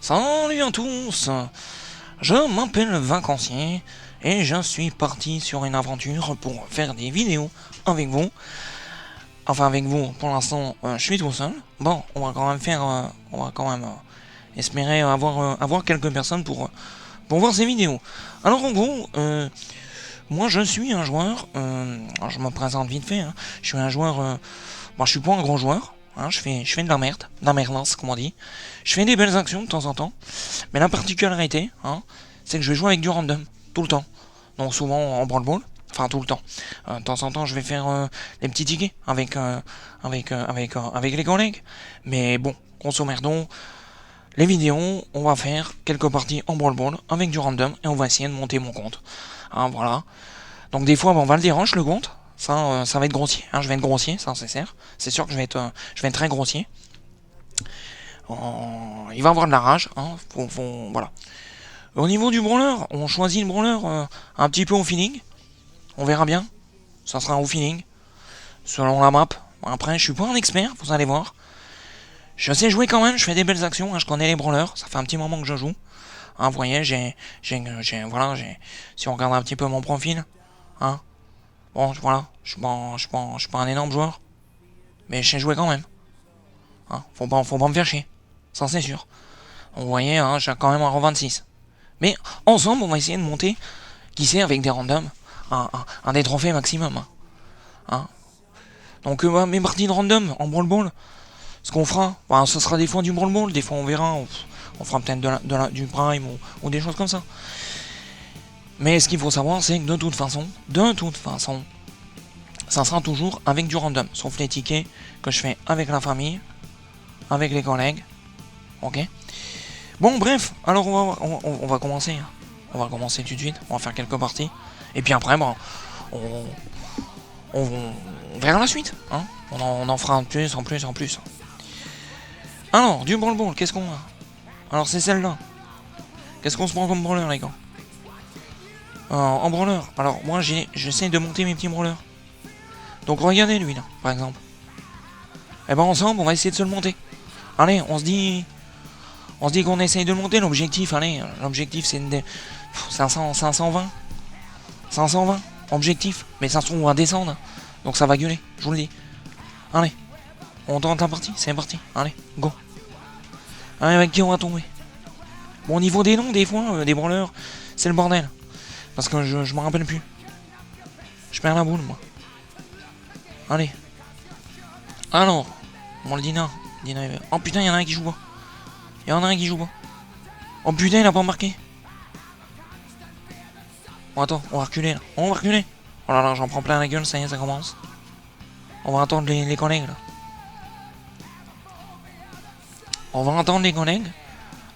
Salut à tous, je m'appelle Vacancier et je suis parti sur une aventure pour faire des vidéos avec vous. Enfin avec vous, pour l'instant je suis tout seul. Bon, on va quand même faire, on va quand même espérer avoir quelques personnes pour voir ces vidéos. Alors en gros, moi je suis un joueur, alors je me présente vite fait, hein. Je suis un joueur, je suis pas un gros joueur. Hein, je fais de la merdance, comme on dit. Je fais des belles actions de temps en temps. Mais la particularité, hein, c'est que je vais jouer avec du random, tout le temps. Donc souvent en brawl-ball, enfin tout le temps. De temps en temps, je vais faire des petits tickets avec les collègues. Mais bon, grosso merdo, les vidéos, on va faire quelques parties en brawl-ball avec du random et on va essayer de monter mon compte. Hein, voilà. Donc des fois, on va le déranger le compte. Ça va être grossier. Hein, je vais être grossier, ça c'est sûr. C'est sûr que je vais être très grossier. Il va avoir de la rage. Hein, voilà. Au niveau du brawler, on choisit le brawler un petit peu au feeling. On verra bien. Ça sera au feeling. Selon la map. Après, je suis pas un expert, vous allez voir. Je sais jouer quand même, je fais des belles actions. Hein, je connais les brawlers. Ça fait un petit moment que je joue. Hein, vous voyez, voilà, si on regarde un petit peu mon profil. Hein, bon, voilà. Je suis pas un énorme joueur. Mais je sais jouer quand même. Hein, faut pas me faire chier. Ça, c'est sûr. Vous voyez, hein, j'ai quand même un rang 26. Mais ensemble, on va essayer de monter, qui sait, avec des randoms, un des trophées maximum. Hein. Donc, mes parties de random en brawl ball, ce qu'on fera, ce sera des fois du brawl ball, des fois on verra, on fera peut-être du prime ou des choses comme ça. Mais ce qu'il faut savoir, c'est que de toute façon, ça sera toujours avec du random, sauf les tickets que je fais avec la famille, avec les collègues. Ok. Bon, bref, alors on va commencer. Hein. On va commencer tout de suite. On va faire quelques parties. Et puis après, bon, on verra la suite. Hein. On en fera en plus. Alors, du brawl ball, qu'est-ce qu'on a? Alors, c'est celle-là. Qu'est-ce qu'on se prend comme brawler, les gars? En brawler, alors moi j'essaie de monter mes petits brawlers. Donc regardez lui là, par exemple. Et ben ensemble, on va essayer de se le monter. Allez, on se dit qu'on essaye de le monter, l'objectif, c'est 520. 520, objectif. Mais ça se trouve, on va descendre. Donc ça va gueuler, je vous le dis. Allez, on tente la partie, c'est parti. Allez, go. Allez, avec qui on va tomber? Bon, au niveau des noms, des fois, des branleurs, c'est le bordel. Parce que je m'en rappelle plus. Je perds la boule, moi. Allez. Alors, bon, le Dina. Oh putain, il y en a un qui joue pas. Oh putain, il a pas marqué. Bon, attends, on va reculer là. Oh là là, j'en prends plein la gueule, ça y est, ça commence. On va attendre les collègues là.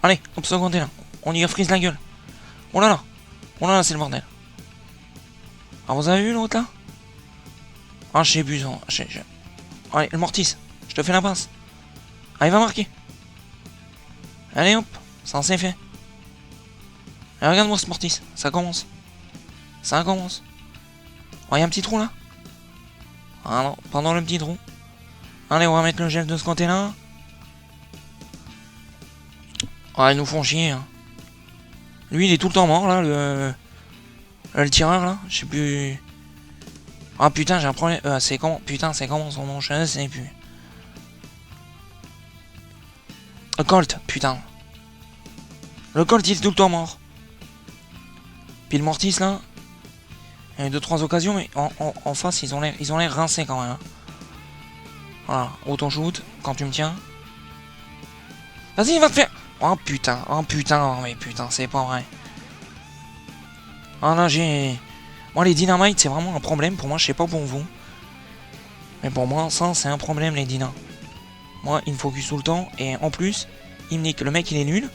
Allez, hop, secondé là. On y frise la gueule. Oh là là, c'est le bordel. Ah, vous avez vu l'autre là? Ah, je sais plus. Allez, le Mortis, je te fais la passe. Ah, il va marquer. Allez hop, ça c'est fait. Et regarde-moi ce Mortis, ça commence. Oh, il y a un petit trou là. Ah non, pendant le petit trou. Allez, on va mettre le gel de ce côté-là. Ah, ils nous font chier. Hein. Lui, il est tout le temps mort là, le tireur là. Je sais plus. Ah putain, j'ai un problème. C'est comment son nom? Je sais plus. Colt, putain. Le Colt, il est tout le temps mort. Puis le Mortis là. Il y a eu 2-3 occasions, mais en face, ils ont l'air rincés quand même. Hein. Voilà, auto-shoot, quand tu me tiens. Vas-y, il va te faire. Oh putain, mais putain, c'est pas vrai. Ah là, moi, les dynamites, c'est vraiment un problème. Pour moi, je sais pas pour vous. Mais pour moi, ça, c'est un problème, les dynas. Moi, il me focus tout le temps. Et en plus, il me dit que le mec, il est nul.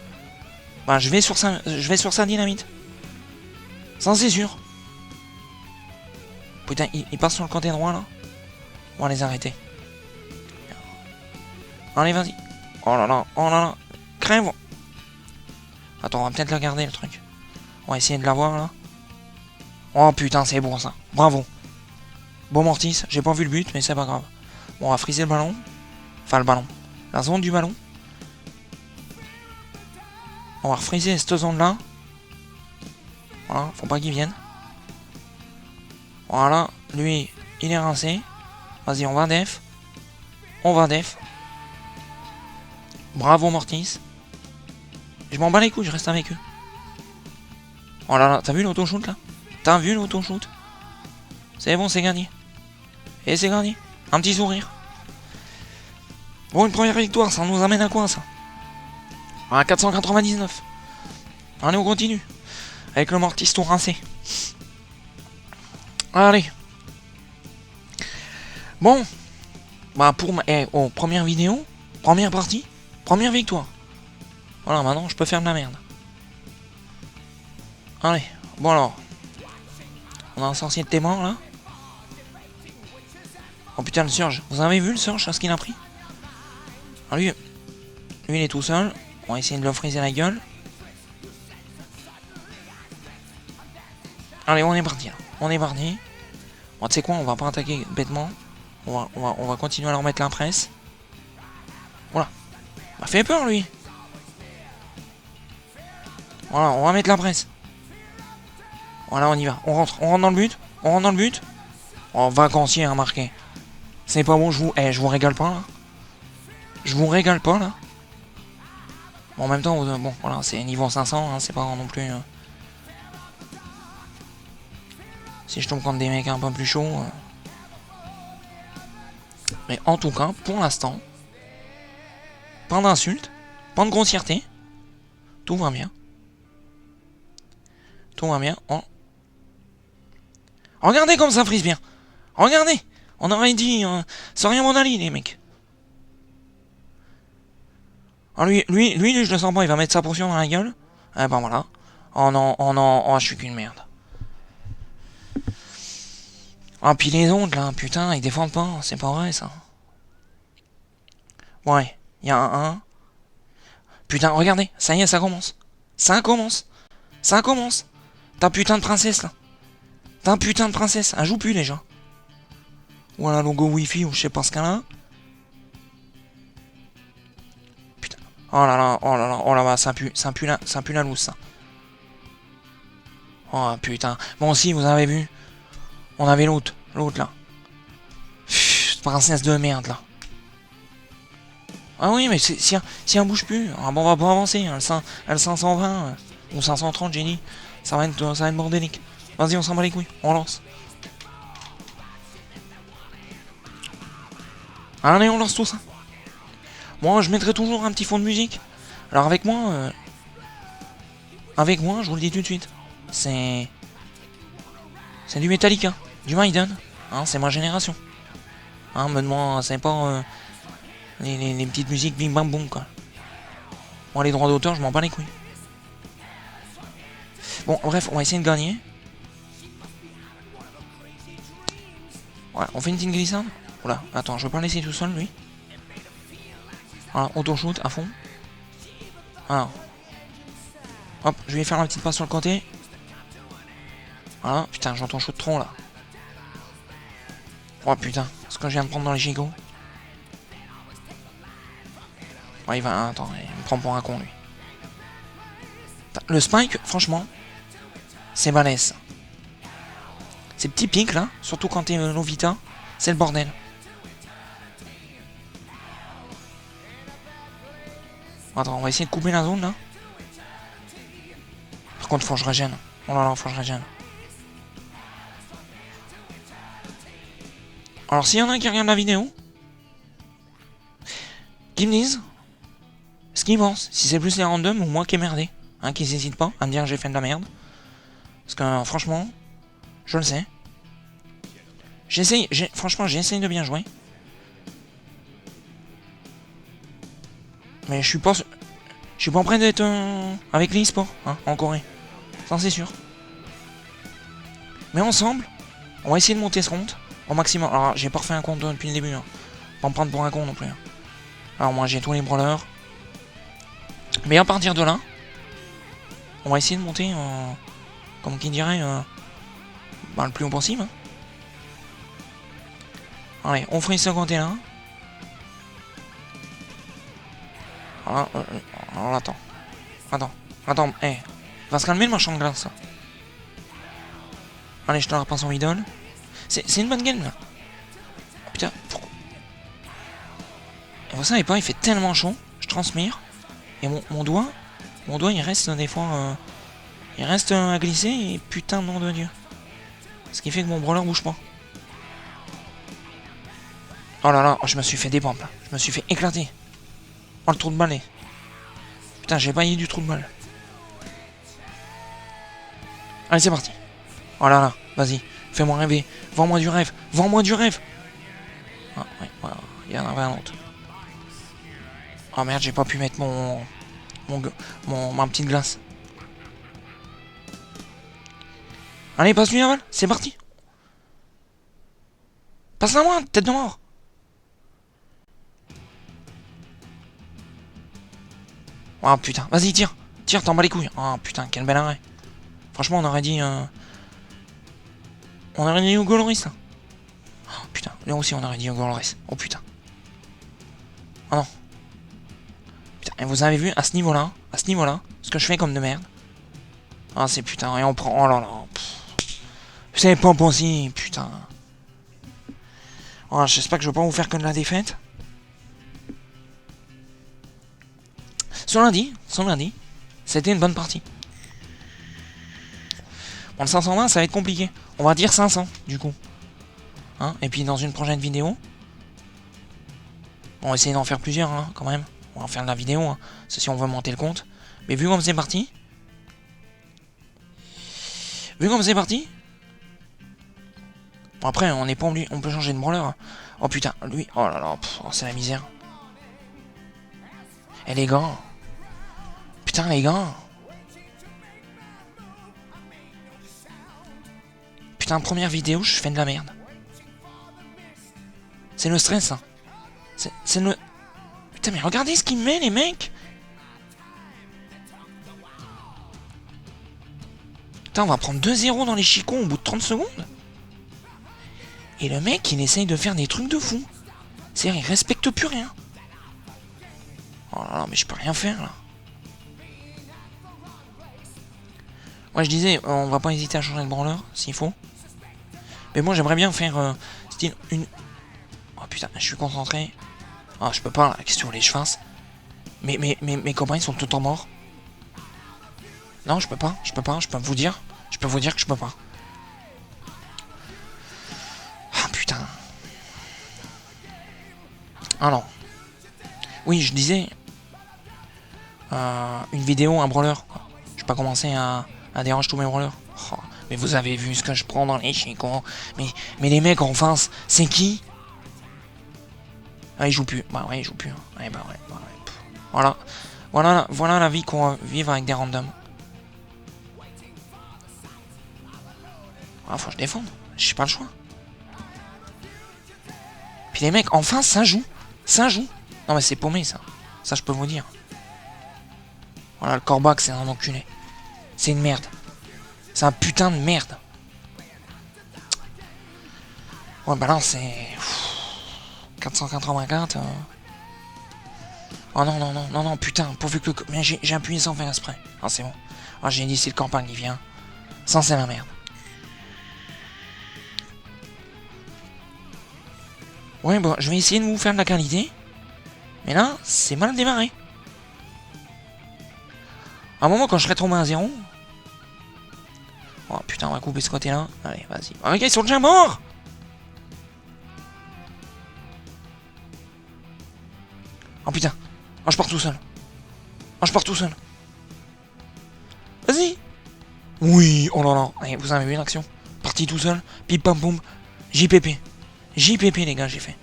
Bah, je vais sur sa dynamite. Ça, c'est sûr. Putain, il passe sur le côté droit, là. On va les arrêter. Allez, vas-y. Oh là là. Crève. Attends, on va peut-être le garder, le truc. On va essayer de l'avoir, là. Oh putain, c'est bon, ça. Bravo. Bon Mortis, j'ai pas vu le but, mais c'est pas grave. Bon, on va friser le ballon. Enfin, le ballon. La zone du ballon. On va refriser cette zone-là. Voilà, faut pas qu'il vienne. Voilà, lui, il est rincé. Vas-y, on va def. On va def. Bravo Mortis. Je m'en bats les couilles, je reste avec eux. Oh là là, t'as vu l'auto-shoot là? T'as vu l'auto-shoot? C'est bon, c'est gagné. Et c'est gagné. Un petit sourire. Bon, une première victoire, ça nous amène à quoi ça? À 499. Allez, on continue. Avec le Mortis tout rincé. Allez. Bon. Bah pour ma... première vidéo. Première partie. Première victoire. Voilà, maintenant je peux faire de la merde. Allez. Bon alors. On a un sorcier de tes morts là. Oh putain le Surge. Vous avez vu le Surge, ce qu'il a pris? Alors lui il est tout seul. On va essayer de le friser la gueule. Allez, on est parti là. On est parti. Bon, tu sais quoi, on va pas attaquer bêtement. On va continuer à leur mettre la presse. Voilà. Il m'a fait peur lui. Voilà, on va mettre la presse. Voilà, on y va. On rentre dans le but. On rentre dans le but. Oh, vacancier, hein, marqué. C'est pas bon, je vous régale pas là. Je vous régale pas là. Bon, en même temps, bon, voilà, c'est niveau 500, hein, c'est pas non plus... Si je tombe contre des mecs un peu plus chauds... Mais en tout cas, pour l'instant, pas d'insultes, pas de grossièreté. Tout va bien. Tout va bien. Oh. Regardez comme ça frise bien. Regardez. On aurait dit... c'est rien mon ali, les mecs. Alors lui, je le sens pas, il va mettre sa potion dans la gueule. Eh ben voilà. Oh non, oh, je suis qu'une merde. Ah, puis les autres, là, putain, ils défendent pas, c'est pas vrai, ça. Ouais, il y a un. Putain, regardez, ça y est, ça commence. Ça commence. Ça commence. Ta putain de princesse, là. Ta putain de princesse, elle joue plus, déjà. Voilà, logo Wi-Fi ou je sais pas ce qu'elle a. Putain. Oh là là, oh là là, oh là là, ça pue la loose, ça. Oh putain. Bon, si, vous avez vu. On avait l'autre là. Pfff, princesse de merde là. Ah oui, mais si elle bouge plus, ah bon, on va pas avancer. Elle 520 ou 530, j'ai dit. Ça va être bordélique. Vas-y, on s'en bat les couilles, on lance. Allez, on lance tout ça. Moi, je mettrai toujours un petit fond de musique. Alors avec moi, je vous le dis tout de suite, c'est du Metallica. Du Maiden, hein, c'est ma génération. Hein, me demande, c'est pas les petites musiques bim bam boum quoi. Moi les droits d'auteur, je m'en bats les couilles. Bon, bref, on va essayer de gagner. Ouais, on fait une petite glissade. Oula, attends, je veux pas le laisser tout seul lui. Voilà, auto-shoot à fond. Voilà. Hop, je vais faire la petite passe sur le côté. Voilà, putain, j'entends chaud de tronc là. Oh putain, ce que je viens de prendre dans les gigots. Ouais, il va. Attends, il me prend pour un con lui. Le spike, franchement, c'est balèze. Ces petits pics là, surtout quand t'es Novita, c'est le bordel. Attends, on va essayer de couper la zone là. Par contre, faut que je régène. Oh là là, faut que je régène. Alors, s'il y en a qui regardent la vidéo, qui me disent ce qu'ils pensent. Si c'est plus les randoms ou moi qui ai merdé. Hein, qu'ils n'hésitent pas à me dire que j'ai fait de la merde. Parce que franchement, je le sais. Franchement, j'essaye de bien jouer. Mais je suis pas prêt d'être avec les e-sports, hein, en Corée. Ça, c'est sûr. Mais ensemble, on va essayer de monter ce compte au maximum. Alors, j'ai pas refait un compte depuis le début. Hein. Pas me prendre pour un con non plus. Hein. Alors, moi, j'ai tous les brawlers. Mais à partir de là, on va essayer de monter, comme qui dirait, le plus haut possible. Hein. Allez, on ferait ce côté là. Voilà, alors attends. Attends, va se calmer le marchand de glace. Ça. Allez, je te la repasse en idole. C'est une bonne game là. Putain, pourquoi? Et vous savez pas, il fait tellement chaud. Je transpire. Et mon doigt il reste des fois. Il reste à glisser et putain de nom de Dieu. Ce qui fait que mon brawler bouge pas. Oh là là, je me suis fait des pompes là. Je me suis fait éclater. Oh le trou de balai. Putain, j'ai baillé du trou de balle. Allez, c'est parti. Oh là là, vas-y, fais-moi rêver. Vends-moi du rêve. Vends-moi du rêve. Ah, ouais, voilà. Il y en avait un autre. Oh merde, j'ai pas pu mettre ma petite glace. Allez, passe-lui la balle, c'est parti. Passe-la moi, tête de mort. Oh putain, vas-y, tire. Tire, t'en bats les couilles. Oh putain, quel bel arrêt. Franchement, on aurait dit... On aurait dit Hugo Lloris, là. Oh putain, là aussi, on aurait dit Hugo Lloris. Oh putain. Oh non. Putain, et vous avez vu, à ce niveau-là, ce que je fais comme de merde. Ah, c'est putain, et on prend... Oh là là. C'est pas possible, putain. Oh, j'espère que je vais pas vous faire que de la défaite. Cela dit, c'était une bonne partie. Bon, le 520, ça va être compliqué. On va dire 500, du coup. Hein, et puis, dans une prochaine vidéo... On va essayer d'en faire plusieurs, hein, quand même. On va en faire de la vidéo, hein. C'est si on veut monter le compte. Mais vu comme c'est parti... Bon, après, on n'est pas obligé... On peut changer de brawler. Oh putain, lui... Oh là là, oh, c'est la misère. Eh les gars... Putain, les gars... Putain, première vidéo, je fais de la merde. C'est le stress, hein. C'est le... Putain, mais regardez ce qu'il met, les mecs. Putain, on va prendre 2-0 dans les chicots au bout de 30 secondes. Et le mec, il essaye de faire des trucs de fou. C'est-à-dire, il respecte plus rien. Oh là là, mais je peux rien faire, là. Ouais, je disais, on va pas hésiter à changer de brawler, s'il faut. Mais moi, j'aimerais bien faire, style, une... Oh putain, je suis concentré. Ah, je peux pas, là, qu'est-ce que vous voulez que je fasse? Mais mes copains, ils sont tout le temps morts. Non, je peux pas, je peux vous dire que je peux pas. Ah, putain. Alors. Oui, je disais... une vidéo, un brawler. Je vais pas commencer à déranger tous mes brawlers. Oh, mais vous avez vu ce que je prends dans les chicots. Mais les mecs en face, c'est qui? Ah, ils jouent plus. Bah ouais, ils jouent plus. Hein. Ouais, bah ouais. Voilà la vie qu'on va vivre avec des randoms. Ah, faut que je défende. J'ai pas le choix. Puis les mecs, en face, ça joue. Ça joue. Non, mais c'est paumé, ça. Ça, je peux vous dire. Voilà, le corbac, c'est un enculé. C'est une merde. C'est un putain de merde. Ouais, bah là, c'est... 484. Oh non, putain, pourvu que le... Mais j'ai appuyé sans faire exprès. Ah, c'est bon. Ah, j'ai dit, c'est le campagne qui vient. Ça, c'est la merde. Ouais, bon, je vais essayer de vous faire de la qualité. Mais là, c'est mal démarré. À un moment, quand je serai tombé à 0... Oh putain, on va couper ce côté-là. Allez, vas-y. Oh, les gars, ils sont déjà morts. Oh putain. Oh, je pars tout seul. Vas-y. Oui, oh là là. Allez, vous avez vu l'action? Parti tout seul. Pip pam poum. JPP. JPP, les gars, j'ai fait.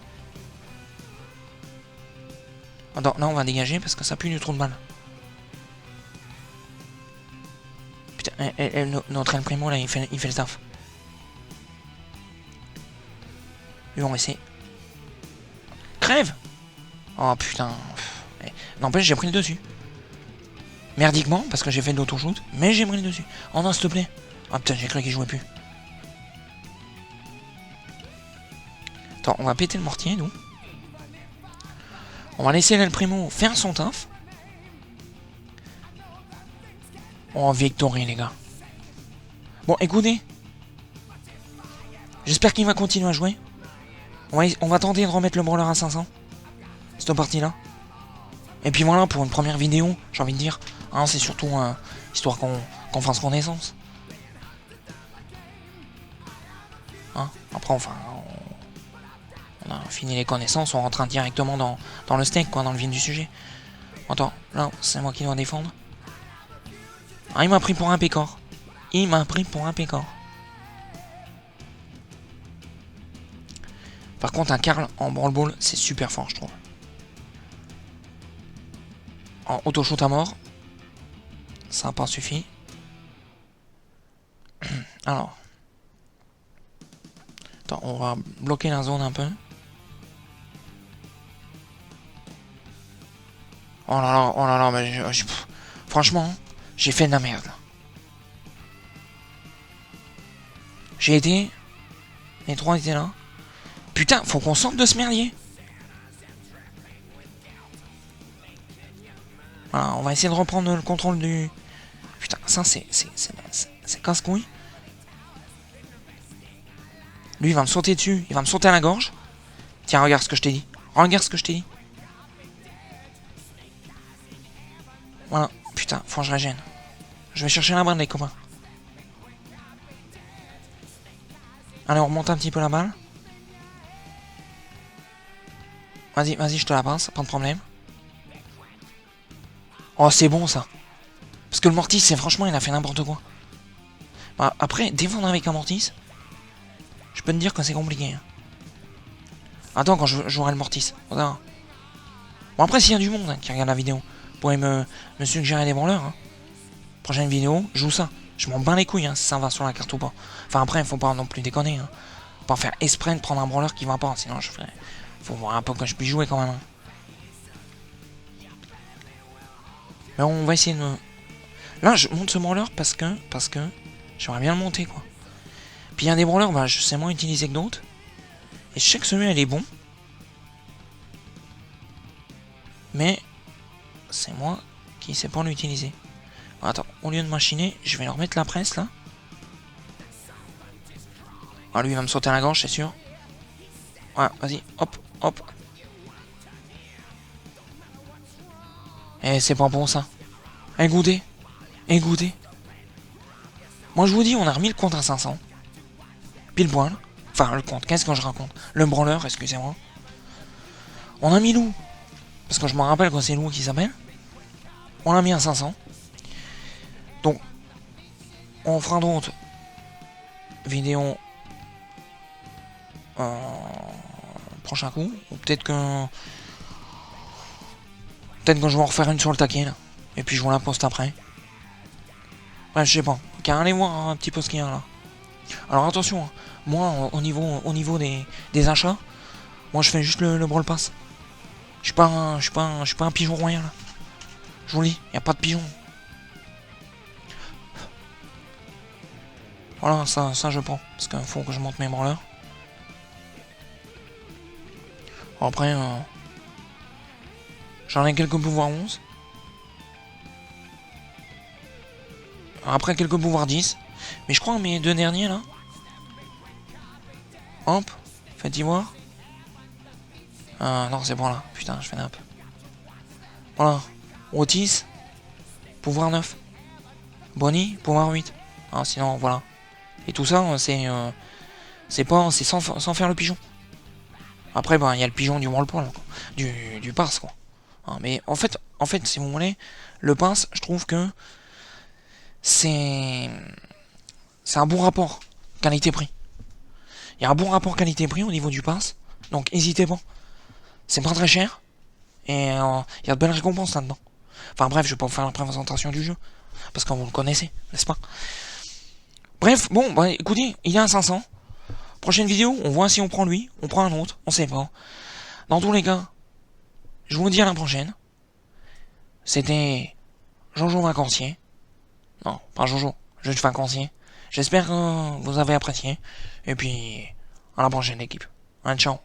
Attends, là, on va dégager parce que ça pue du trou de balle. Putain, notre El Primo, là, il fait le taf. Lui, on va essayer. Crève! Oh putain. N'empêche, j'ai pris le dessus. Merdiquement, parce que j'ai fait de l'autoshoot, mais j'ai pris le dessus. Oh non, s'il te plaît. Oh putain, j'ai cru qu'il jouait plus. Attends, on va péter le mortier, nous. On va laisser El Primo faire son taf. Oh, victory, les gars. Bon, écoutez. J'espère qu'il va continuer à jouer. On va tenter de remettre le brawler à 500. Cette partie-là. Et puis voilà, pour une première vidéo, j'ai envie de dire. Hein, c'est surtout histoire qu'on fasse connaissance. Hein, après, enfin, on a fini les connaissances, on rentre directement dans le steak, quoi, dans le vif du sujet. Attends, là, c'est moi qui dois défendre. Ah, il m'a pris pour un pécor. Il m'a pris pour un pécor. Par contre, un Karl en Brawl Ball, c'est super fort, je trouve. En auto-shoot à mort. Ça n'a pas suffi. Alors. Attends, on va bloquer la zone un peu. Oh là là, mais franchement, j'ai fait de la merde. J'ai été... Les trois étaient là. Putain, faut qu'on sorte de ce merdier. Voilà, on va essayer de reprendre le contrôle du... Putain, ça c'est casse-couille. Lui, il va me sauter dessus. Il va me sauter à la gorge. Tiens, regarde ce que je t'ai dit. Regarde ce que je t'ai dit. Voilà. Putain, faut que je régène. Je vais chercher la balle, les copains. Allez, on remonte un petit peu la balle. Vas-y, vas-y, je te la passe, pas de problème. Oh, c'est bon, ça. Parce que le Mortis, c'est franchement, il a fait n'importe quoi. Bah, après, défendre avec un Mortis, je peux te dire que c'est compliqué. Hein. Attends, quand je jouerai le Mortis. Bon, après, s'il y a du monde hein, qui regarde la vidéo, vous pourrez me suggérer des branleurs. Hein. Prochaine vidéo, je joue ça. Je m'en bats les couilles hein, si ça va sur la carte ou pas. Enfin, après, il faut pas non plus déconner. Hein. Pas faire exprès de prendre un branleur qui va pas. Sinon, je ferais... Faut voir un peu que je puisse jouer quand même. Hein. Mais on va essayer de... Là, je monte ce branleur parce que j'aimerais bien le monter, quoi. Puis il y a des branleurs, bah, je sais moins utiliser que d'autres. Et je sais que celui-là, il est bon. Mais c'est moi qui sais pas l'utiliser. Attends, au lieu de machiner, je vais leur mettre la presse, là. Ah, lui, il va me sauter à la gorge, c'est sûr. Ouais, vas-y, hop, hop. Eh, c'est pas bon, ça. Égoutez. Égoutez. Moi, je vous dis, on a remis le compte à 500. Pile poil. Enfin, le compte, qu'est-ce que je raconte? Le branleur, excusez-moi. On a mis Lou. Parce que je me rappelle quand c'est Lou qui s'appelle. On l'a mis à 500. Donc, on fera d'autres vidéos prochain coup. Ou peut-être que... Peut-être que je vais en refaire une sur le taquet, là. Et puis je vous la poste après. Bref, je sais pas. Car allez voir un petit peu ce qu'il y a là. Alors attention, hein. Moi, au niveau des achats, moi je fais juste le Brawl Pass. Je suis pas un pigeon royal. Je vous le dis, y a pas de pigeon. Voilà, ça je prends. Parce qu'il faut que je monte mes brawlers. Après, j'en ai quelques pouvoirs 11. Après, quelques pouvoirs 10. Mais je crois que mes deux derniers là. Hop, faites-y voir. Ah non, c'est bon là. Putain, je fais nappe. Voilà. Otis, pouvoir 9. Bonnie, pouvoir 8. Ah, sinon, voilà. Et tout ça, c'est sans faire le pigeon. Après, ben, il y a le pigeon du Brawl Ball, du pince, quoi. Ah, mais en fait, si vous voulez, le pince, je trouve que c'est un bon rapport qualité-prix. Il y a un bon rapport qualité-prix au niveau du pince, donc n'hésitez pas. C'est pas très cher, et il y a de belles récompenses là-dedans. Enfin bref, je vais pas vous faire la présentation du jeu, parce que vous le connaissez, n'est-ce pas? Bref, bon, bah écoutez, il est à 500. Prochaine vidéo, on voit si on prend lui, on prend un autre, on sait pas. Dans tous les cas, je vous dis à la prochaine. C'était Jojo Vacancier. Non, pas Jojo, juste Vacancier. J'espère que vous avez apprécié. Et puis, à la prochaine équipe. Ciao.